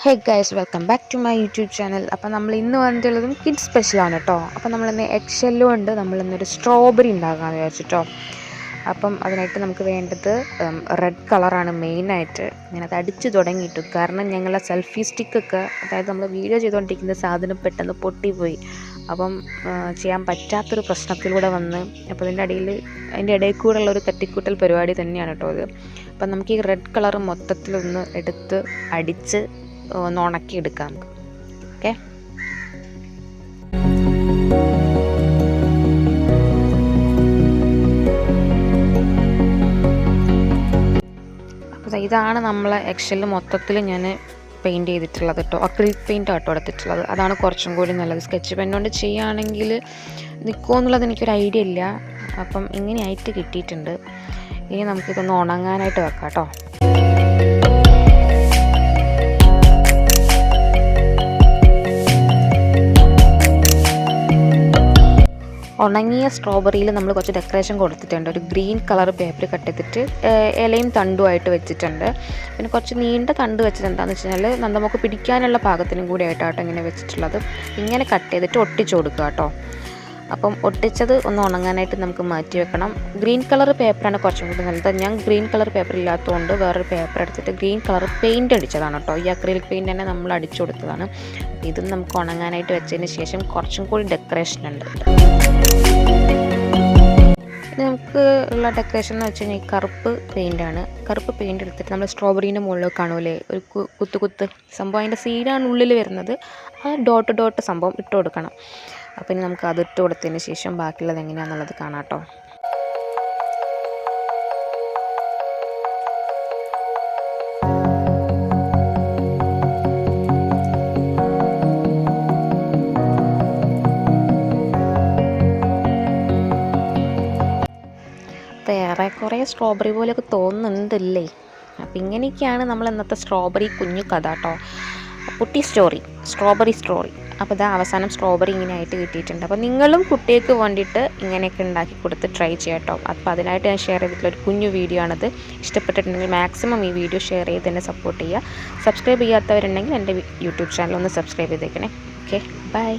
Hey guys, welcome back to my YouTube channel. അപ്പോൾ നമ്മൾ ഇന്ന് വന്നിട്ടുള്ളതും കിഡ്സ് സ്പെഷ്യലാണ് കേട്ടോ. അപ്പോൾ നമ്മളിന്ന് എക്സെല്ലും ഉണ്ട്, നമ്മളിന്നൊരു സ്ട്രോബെറി ഉണ്ടാക്കാമെന്ന് വിചാരിച്ചിട്ടോ. അപ്പം അതിനായിട്ട് നമുക്ക് വേണ്ടത് റെഡ് കളറാണ് മെയിനായിട്ട്. ഞാനത് അടിച്ച് തുടങ്ങിയിട്ടു, കാരണം ഞങ്ങളെ സെൽഫി സ്റ്റിക്കൊക്കെ, അതായത് നമ്മൾ വീഡിയോ ചെയ്തുകൊണ്ടിരിക്കുന്ന സാധനം പെട്ടെന്ന് പൊട്ടിപ്പോയി. അപ്പം ചെയ്യാൻ പറ്റാത്തൊരു പ്രശ്നത്തിലൂടെ വന്ന്, അപ്പോൾ അതിൻ്റെ ഇടയിൽ കൂടെയുള്ള ഒരു തട്ടിക്കൂട്ടൽ പരിപാടി തന്നെയാണ് കേട്ടോ അത്. അപ്പം നമുക്ക് ഈ റെഡ് കളർ മൊത്തത്തിലൊന്ന് എടുത്ത് അടിച്ച് ഒന്ന് ഉണക്കിയെടുക്കാം നമുക്ക്. ഓക്കെ, അപ്പോൾ ഇതാണ് നമ്മളെ എക്സെല്ല് മൊത്തത്തിൽ ഞാൻ പെയിൻറ്റ് ചെയ്തിട്ടുള്ളത് കേട്ടോ. അക്രിലിക് പെയിൻറ്റ് ആട്ടോ എടുത്തിട്ടുള്ളത്. അതാണ് കുറച്ചും കൂടി നല്ലത്. സ്കെച്ച് പെൻ കൊണ്ട് ചെയ്യുകയാണെങ്കിൽ നിൽക്കുമോ എന്നുള്ളത് എനിക്കൊരു ഐഡിയ ഇല്ല. അപ്പം ഇങ്ങനെയായിട്ട് കിട്ടിയിട്ടുണ്ട്. ഇനി നമുക്കിതൊന്ന് ഉണങ്ങാനായിട്ട് വെക്കാം കേട്ടോ. ഉണങ്ങിയ സ്ട്രോബെറിയിൽ നമ്മൾ കുറച്ച് ഡെക്കറേഷൻ കൊടുത്തിട്ടുണ്ട്. ഒരു ഗ്രീൻ കളർ പേപ്പർ കട്ട് ചെയ്തിട്ട് ഇലയും തണ്ടുമായിട്ട് വെച്ചിട്ടുണ്ട്. പിന്നെ കുറച്ച് നീണ്ട തണ്ട് വെച്ചത് എന്താണെന്ന് വെച്ച് കഴിഞ്ഞാൽ നമുക്ക് പിടിക്കാനുള്ള പാകത്തിനും കൂടി ആയിട്ടാട്ടോ ഇങ്ങനെ വെച്ചിട്ടുള്ളത്. ഇങ്ങനെ കട്ട് ചെയ്തിട്ട് ഒട്ടിച്ചു കൊടുക്കുക കേട്ടോ. അപ്പം ഒട്ടിച്ചത് ഒന്ന് ഉണങ്ങാനായിട്ട് നമുക്ക് മാറ്റി വെക്കണം. ഗ്രീൻ കളർ പേപ്പറാണ് കുറച്ചും കൂടി നല്ലത്. ഞാൻ ഗ്രീൻ കളർ പേപ്പർ ഇല്ലാത്തതുകൊണ്ട് വേറൊരു പേപ്പർ എടുത്തിട്ട് ഗ്രീൻ കളർ പെയിൻറ്റ് അടിച്ചതാണ് കേട്ടോ. ഈ അക്രിലിക് പെയിൻറ്റ് തന്നെ നമ്മൾ അടിച്ചു കൊടുത്തതാണ്. ഇതും നമുക്ക് ഉണങ്ങാനായിട്ട് വെച്ചതിന് ശേഷം കുറച്ചും കൂടി ഡെക്കറേഷൻ ഉണ്ട്. ഇത് നമുക്ക് ഉള്ള ഡെക്കറേഷൻ എന്ന് വെച്ച് കഴിഞ്ഞാൽ ഈ കറുപ്പ് പെയിൻ്റാണ്. കറുപ്പ് പെയിൻറ്റ് എടുത്തിട്ട് നമ്മൾ സ്ട്രോബെറീൻ്റെ മുകളിൽ കാണൂലേ ഒരു കുത്ത് സംഭവം, അതിൻ്റെ സീഡാണ് ഉള്ളിൽ വരുന്നത്. ആ ഡോട്ട് സംഭവം ഇട്ട് കൊടുക്കണം. അപ്പം ഇനി നമുക്ക് അതിട്ട് കൊടുത്തതിന് ശേഷം ബാക്കിയുള്ളത് എങ്ങനെയാണെന്നുള്ളത് കാണാം കേട്ടോ. അപ്പോൾ ഏറെക്കുറെ സ്ട്രോബെറി പോലെയൊക്കെ തോന്നുന്നുണ്ടല്ലേ. അപ്പം ഇങ്ങനെയൊക്കെയാണ് നമ്മൾ ഇന്നത്തെ സ്ട്രോബെറി കുഞ്ഞു കഥ കേട്ടോ. കുട്ടി സ്ട്രോബെറി സ്റ്റോറി. അപ്പോൾ ഇതാ അവസാനം സ്ട്രോബെറി ഇങ്ങനെ ആയിട്ട് കിട്ടിയിട്ടുണ്ട്. അപ്പോൾ നിങ്ങളും കുട്ടികൾക്ക് വേണ്ടിയിട്ട് ഇങ്ങനെയൊക്കെ ഉണ്ടാക്കി കൊടുത്ത് ട്രൈ ചെയ്യാം കേട്ടോ. അപ്പോൾ അതിനായിട്ട് ഞാൻ ഷെയർ ചെയ്തിട്ടുള്ള ഒരു കുഞ്ഞു വീഡിയോ ആണിത്. ഇഷ്ടപ്പെട്ടിട്ടുണ്ടെങ്കിൽ മാക്സിമം ഈ വീഡിയോ ഷെയർ ചെയ്ത് തന്നെ സപ്പോർട്ട് ചെയ്യുക. സബ്സ്ക്രൈബ് ചെയ്യാത്തവരുണ്ടെങ്കിൽ എൻ്റെ യൂട്യൂബ് ചാനൽ ഒന്ന് സബ്സ്ക്രൈബ് ചെയ്തേക്കണേ. Okay, by.